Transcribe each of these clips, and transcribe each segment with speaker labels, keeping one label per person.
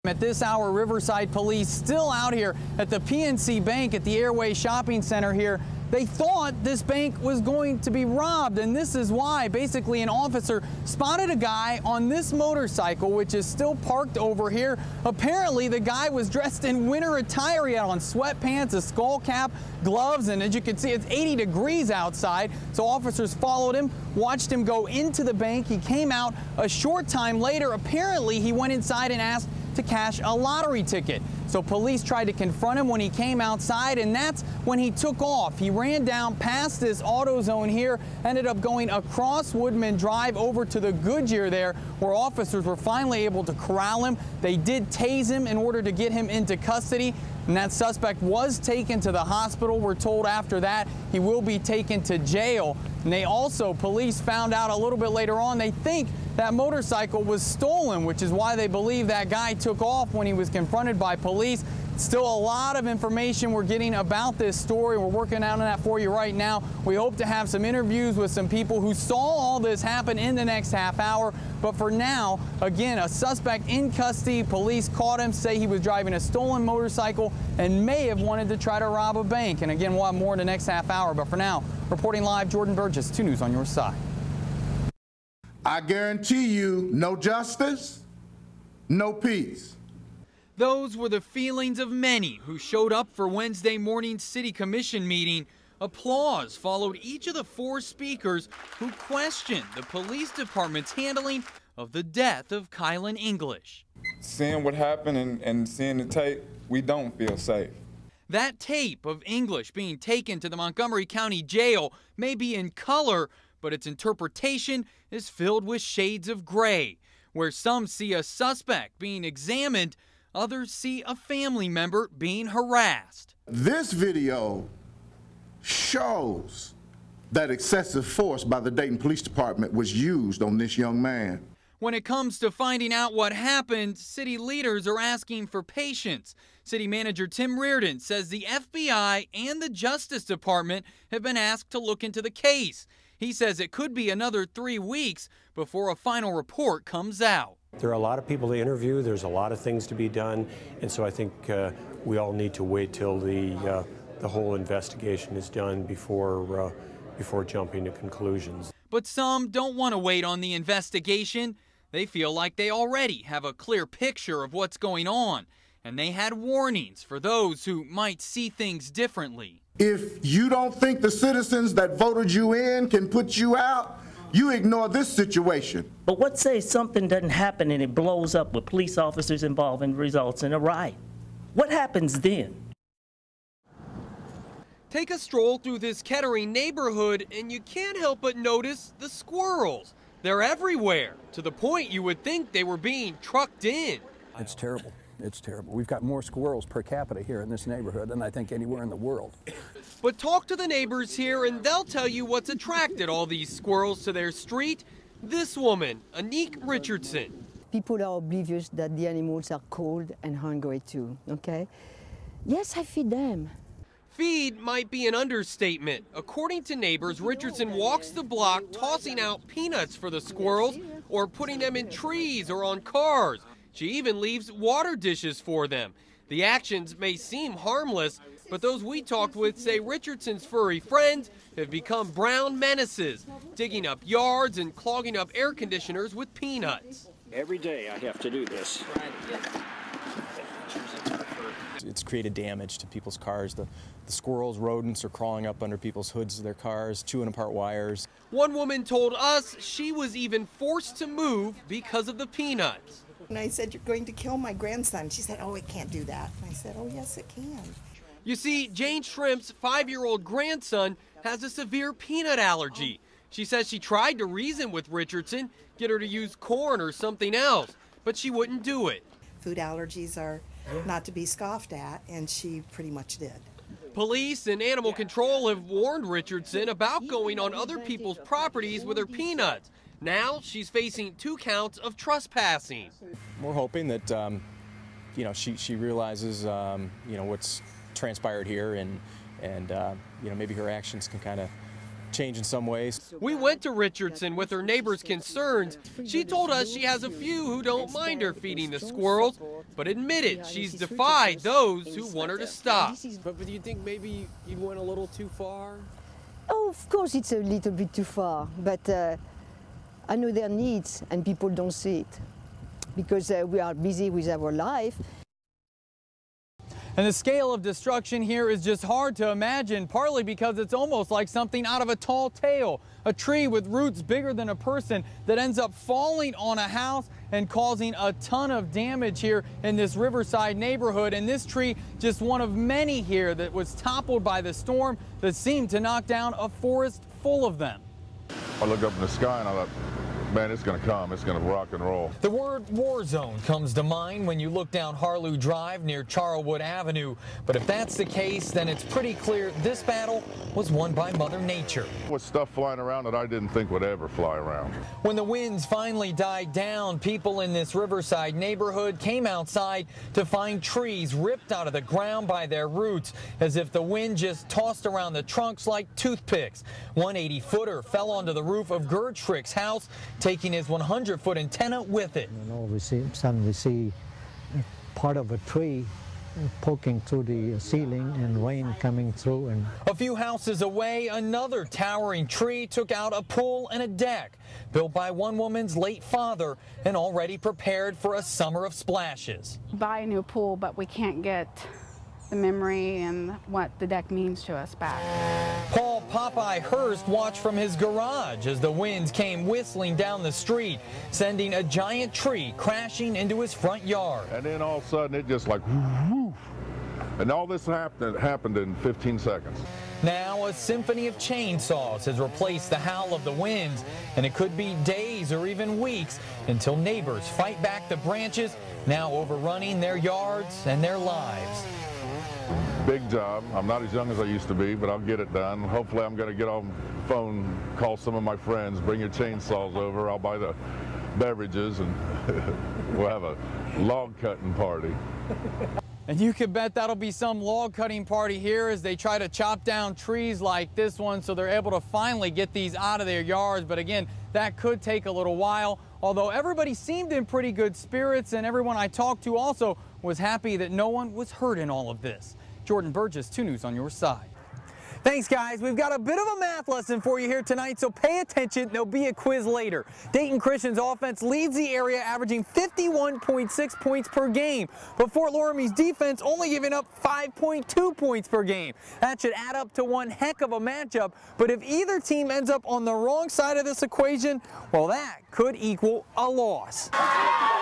Speaker 1: At this hour, Riverside police still out here at the PNC Bank at the Airway Shopping Center here. They thought this bank was going to be robbed, and this is why. Basically, an officer spotted a guy on this motorcycle, which is still parked over here. Apparently, the guy was dressed in winter attire. He had on sweatpants, a skull cap, gloves, and as you can see, it's 80 degrees outside. So officers followed him, watched him go into the bank. He came out a short time later. Apparently, he went inside and asked to cash a lottery ticket. So police tried to confront him when he came outside, and that's when he took off. He ran down past this AutoZone here, ended up going across Woodman Drive over to the Goodyear there, where officers were finally able to corral him. They did tase him in order to get him into custody, and that suspect was taken to the hospital. We're told after that he will be taken to jail. And they also, police found out a little bit later on, they think that motorcycle was stolen, which is why they believe that guy took off when he was confronted by police. Still a lot of information we're getting about this story. We're working on that for you right now. We hope to have some interviews with some people who saw all this happen in the next half hour. But for now, again, a suspect in custody. Police caught him, say he was driving a stolen motorcycle and may have wanted to try to rob a bank. And again, we'll have more in the next half hour. But for now, reporting live, Jordan Burgess, 2 News on your side.
Speaker 2: I guarantee you, no justice, no peace.
Speaker 1: Those were the feelings of many who showed up for Wednesday morning's City Commission meeting. Applause followed each of the 4 speakers who questioned the police department's handling of the death of Kylan English.
Speaker 3: Seeing what happened and seeing the tape, we don't feel safe.
Speaker 1: That tape of English being taken to the Montgomery County Jail may be in color, but its interpretation is filled with shades of gray. Where some see a suspect being examined, others see a family member being harassed.
Speaker 2: This video shows that excessive force by the Dayton Police Department was used on this young man.
Speaker 1: When it comes to finding out what happened, city leaders are asking for patience. City Manager Tim Reardon says the FBI and the Justice Department have been asked to look into the case. He says it could be another 3 weeks before a final report comes out.
Speaker 4: There are a lot of people to interview. There's a lot of things to be done, and so I think we all need to wait till the whole investigation is done before jumping to conclusions.
Speaker 1: But some don't want to wait on the investigation. They feel like they already have a clear picture of what's going on, and they had warnings for those who might see things differently.
Speaker 2: If you don't think the citizens that voted you in can put you out, you ignore this situation.
Speaker 5: But what say something doesn't happen and it blows up with police officers involved and results in a riot? What happens then?
Speaker 6: Take a stroll through this Kettering neighborhood and you can't help but notice the squirrels. They're everywhere, to the point you would think they were being trucked in.
Speaker 7: It's terrible. It's terrible. We've got more squirrels per capita here in this neighborhood than I think anywhere in the world.
Speaker 6: But talk to the neighbors here and they'll tell you what's attracted all these squirrels to their street. This woman, Anique Richardson.
Speaker 8: People are oblivious that the animals are cold and hungry too, okay? Yes, I feed them.
Speaker 6: Feed might be an understatement. According to neighbors, Richardson walks the block tossing out peanuts for the squirrels or putting them in trees or on cars. She even leaves water dishes for them. The actions may seem harmless, but those we talked with say Richardson's furry friends have become brown menaces, digging up yards and clogging up air conditioners with peanuts.
Speaker 9: Every day I have to do this.
Speaker 10: It's created damage to people's cars. The squirrels, rodents are crawling up under people's hoods of their cars, chewing apart wires.
Speaker 6: One woman told us she was even forced to move because of the peanuts.
Speaker 11: And I said, "You're going to kill my grandson." She said, "Oh, it can't do that." And I said, "Oh, yes, it can."
Speaker 6: You see, Jane Shrimp's 5-year-old grandson has a severe peanut allergy. She says she tried to reason with Richardson, get her to use corn or something else, but she wouldn't do it.
Speaker 11: Food allergies are not to be scoffed at, and she pretty much did.
Speaker 6: Police and animal control have warned Richardson about going on other people's properties with her peanuts. Now she's facing 2 counts of trespassing.
Speaker 10: We're hoping that she realizes what's transpired here and maybe her actions can kind of change in some ways.
Speaker 6: We went to Richardson with her neighbors' concerns. She told us she has a few who don't mind her feeding the squirrels, but admitted she's defied those who want her to stop.
Speaker 12: But do you think maybe you went a little too far?
Speaker 8: Oh, of course it's a little bit too far, but I know their needs and people don't see it because we are busy with our life.
Speaker 1: And the scale of destruction here is just hard to imagine, partly because it's almost like something out of a tall tale. A tree with roots bigger than a person that ends up falling on a house and causing a ton of damage here in this Riverside neighborhood. And this tree, just one of many here that was toppled by the storm that seemed to knock down a forest full of them.
Speaker 13: I looked up in the sky and I thought, man, it's going to come. It's going to rock and roll.
Speaker 1: The word war zone comes to mind when you look down Harlow Drive near Charlwood Avenue. But if that's the case, then it's pretty clear this battle was won by Mother Nature.
Speaker 13: With stuff flying around that I didn't think would ever fly around.
Speaker 1: When the winds finally died down, people in this Riverside neighborhood came outside to find trees ripped out of the ground by their roots, as if the wind just tossed around the trunks like toothpicks. One 80-footer fell onto the roof of Gertschrick's house, taking his 100-foot antenna with it.
Speaker 14: And all we see part of a tree poking through the ceiling and rain coming through. And
Speaker 1: a few houses away, another towering tree took out a pool and a deck built by one woman's late father and already prepared for a summer of splashes.
Speaker 15: Buy a new pool, but we can't get the memory and what the deck means to us back.
Speaker 1: Paul Popeye Hurst watched from his garage as the winds came whistling down the street, sending a giant tree crashing into his front yard.
Speaker 13: And then all of a sudden it just like whoosh, and all this happened in 15 seconds.
Speaker 1: Now a symphony of chainsaws has replaced the howl of the winds, and it could be days or even weeks until neighbors fight back the branches, now overrunning their yards and their lives.
Speaker 13: Big job. I'm not as young as I used to be, but I'll get it done. Hopefully I'm going to get on the phone, call some of my friends, bring your chainsaws over. I'll buy the beverages and we'll have a log cutting party.
Speaker 1: And you can bet that'll be some log cutting party here as they try to chop down trees like this one so they're able to finally get these out of their yards. But again, that could take a little while, although everybody seemed in pretty good spirits and everyone I talked to also was happy that no one was hurt in all of this. Jordan Burgess, 2 News on your side. Thanks, guys. We've got a bit of a math lesson for you here tonight, so pay attention. There'll be a quiz later. Dayton Christian's offense leads the area, averaging 51.6 points per game, but Fort Loramie's defense only giving up 5.2 points per game. That should add up to one heck of a matchup, but if either team ends up on the wrong side of this equation, well, that could equal a loss.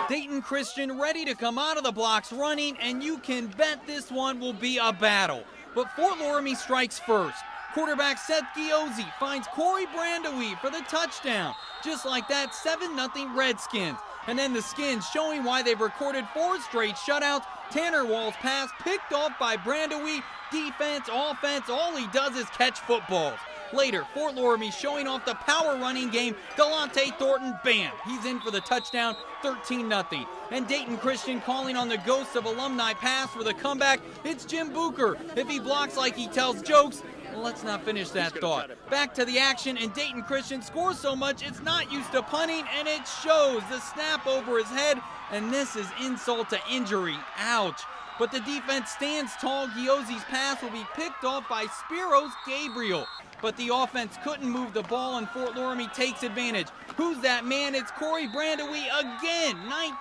Speaker 1: Dayton Christian ready to come out of the blocks running, and you can bet this one will be a battle. But Fort Loramie strikes first. Quarterback Seth Giozzi finds Corey Brandewie for the touchdown. Just like that, 7-0 Redskins. And then the Skins showing why they've recorded 4 straight shutouts. Tanner Wall's pass picked off by Brandewie. Defense, offense, all he does is catch footballs. Later, Fort Loramie showing off the power running game. Delonte Thornton, bam, he's in for the touchdown, 13-0. And Dayton Christian calling on the ghosts of alumni past for the comeback. It's Jim Bucher. If he blocks like he tells jokes, well, let's not finish that thought. Back to the action, and Dayton Christian scores so much it's not used to punting, and it shows. The snap over his head, and this is insult to injury. Ouch. But the defense stands tall. Giozzi's pass will be picked off by Spiros Gabriel. But the offense couldn't move the ball, and Fort Loramie takes advantage. Who's that man? It's Corey Brandewie again.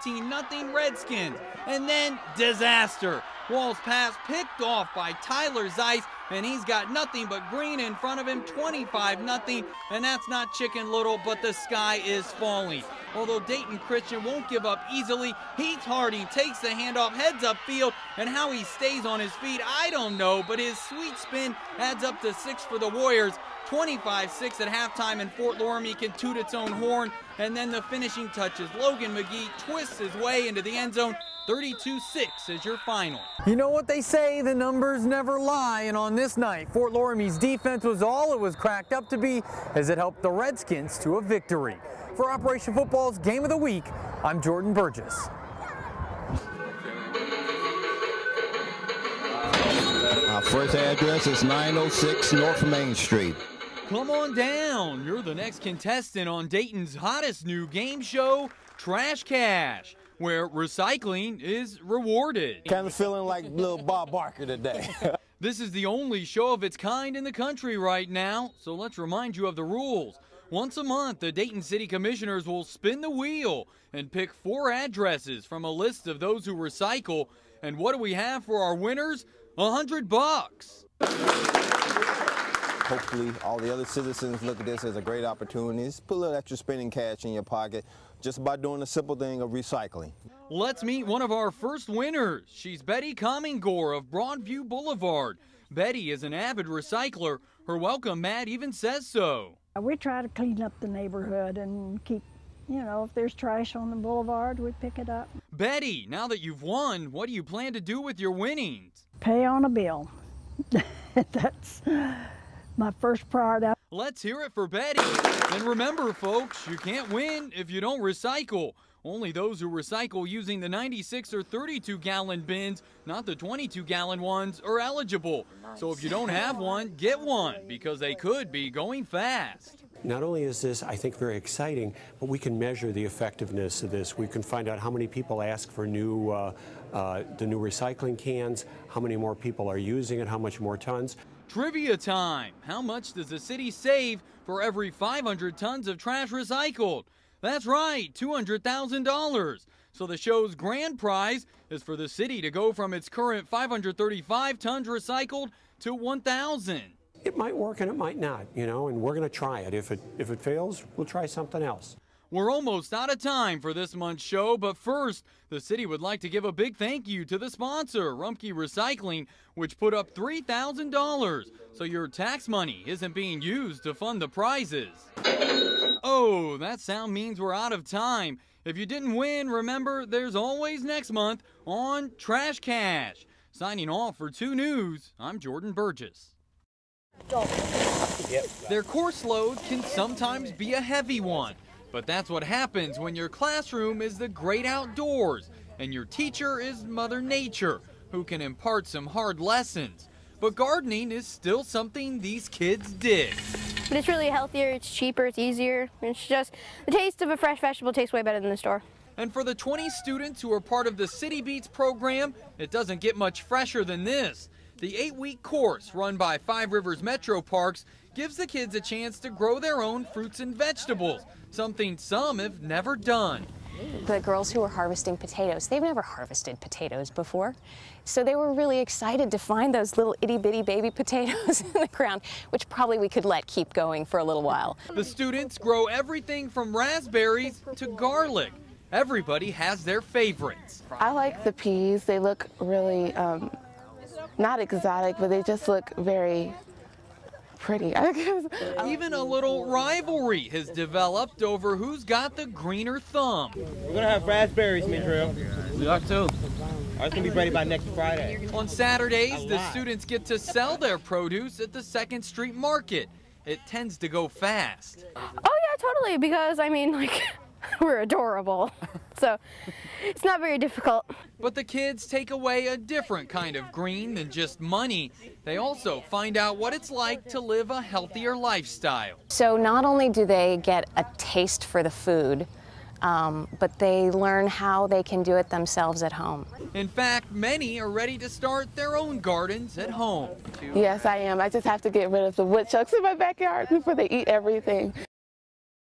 Speaker 1: 19-0 Redskins. And then disaster. Wall's pass picked off by Tyler Zeiss, and he's got nothing but green in front of him, 25-0. And that's not Chicken Little, but the sky is falling. Although Dayton Christian won't give up easily, Heath Harding takes the handoff, heads upfield, and how he stays on his feet, I don't know, but his sweet spin adds up to 6 for the Warriors. 25-6 at halftime, and Fort Loramie can toot its own horn. And then the finishing touches. Logan McGee twists his way into the end zone. 32-6 is your final. You know what they say, the numbers never lie, and on this night, Fort Loramie's defense was all it was cracked up to be as it helped the Redskins to a victory. For Operation Football's Game of the Week, I'm Jordan Burgess.
Speaker 16: Our first address is 906 North Main Street.
Speaker 1: Come on down. You're the next contestant on Dayton's hottest new game show, Trash Cash, where recycling is rewarded.
Speaker 16: Kind of feeling like little Bob Barker today.
Speaker 1: This is the only show of its kind in the country right now, so let's remind you of the rules. Once a month, the Dayton City Commissioners will spin the wheel and pick 4 addresses from a list of those who recycle. And what do we have for our winners? $100.
Speaker 16: Hopefully all the other citizens look at this as a great opportunity. Just put a little extra spending cash in your pocket just by doing the simple thing of recycling.
Speaker 1: Let's meet one of our first winners. She's Betty Commingore of Broadview Boulevard. Betty is an avid recycler. Her welcome mat even says so.
Speaker 17: We try to clean up the neighborhood and keep, you know, if there's trash on the boulevard, we pick it up.
Speaker 1: Betty, now that you've won, what do you plan to do with your winnings?
Speaker 17: Pay on a bill. That's my first priority.
Speaker 1: Let's hear it for Betty. And remember, folks, you can't win if you don't recycle. Only those who recycle using the 96 or 32-gallon bins, not the 22-gallon ones, are eligible. So if you don't have one, get one, because they could be going fast.
Speaker 4: Not only is this, I think, very exciting, but we can measure the effectiveness of this. We can find out how many people ask for the new recycling cans, how many more people are using it, how much more tons.
Speaker 1: Trivia time. How much does the city save for every 500 tons of trash recycled? That's right, $200,000. So the show's grand prize is for the city to go from its current 535 tons recycled to 1,000.
Speaker 4: It might work and it might not, you know, and we're going to try it. If it fails, we'll try something else.
Speaker 1: We're almost out of time for this month's show, but first, the city would like to give a big thank you to the sponsor, Rumpke Recycling, which put up $3,000, so your tax money isn't being used to fund the prizes. Oh, that sound means we're out of time. If you didn't win, remember, there's always next month on Trash Cash. Signing off for 2 News, I'm Jordan Burgess. Their course load can sometimes be a heavy one. But that's what happens when your classroom is the great outdoors and your teacher is Mother Nature, who can impart some hard lessons. But gardening is still something these kids dig.
Speaker 18: But it's really healthier, it's cheaper, it's easier. It's just, the taste of a fresh vegetable tastes way better than the store.
Speaker 1: And for the 20 students who are part of the City Beats program, it doesn't get much fresher than this. The 8-week course run by 5 Rivers Metro Parks gives the kids a chance to grow their own fruits and vegetables, something some have never done.
Speaker 19: The girls who were harvesting potatoes, they've never harvested potatoes before. So they were really excited to find those little itty-bitty baby potatoes in the ground, which probably we could let keep going for a little while.
Speaker 1: The students grow everything from raspberries to garlic. Everybody has their favorites.
Speaker 20: I like the peas. They look really, not exotic, but they just look very pretty, I guess.
Speaker 1: Even a little rivalry has developed over who's got the greener thumb.
Speaker 21: We're gonna have raspberries, Midrill.
Speaker 1: We are too.
Speaker 21: Ours can be ready by next Friday.
Speaker 1: On Saturdays, the students get to sell their produce at the 2nd Street Market. It tends to go fast.
Speaker 18: Oh yeah, totally, because I mean, like, we're adorable. So it's not very difficult.
Speaker 1: But the kids take away a different kind of green than just money. They also find out what it's like to live a healthier lifestyle.
Speaker 19: So not only do they get a taste for the food, but they learn how they can do it themselves at home.
Speaker 1: In fact, many are ready to start their own gardens at home.
Speaker 20: Yes, I am. I just have to get rid of the woodchucks in my backyard before they eat everything.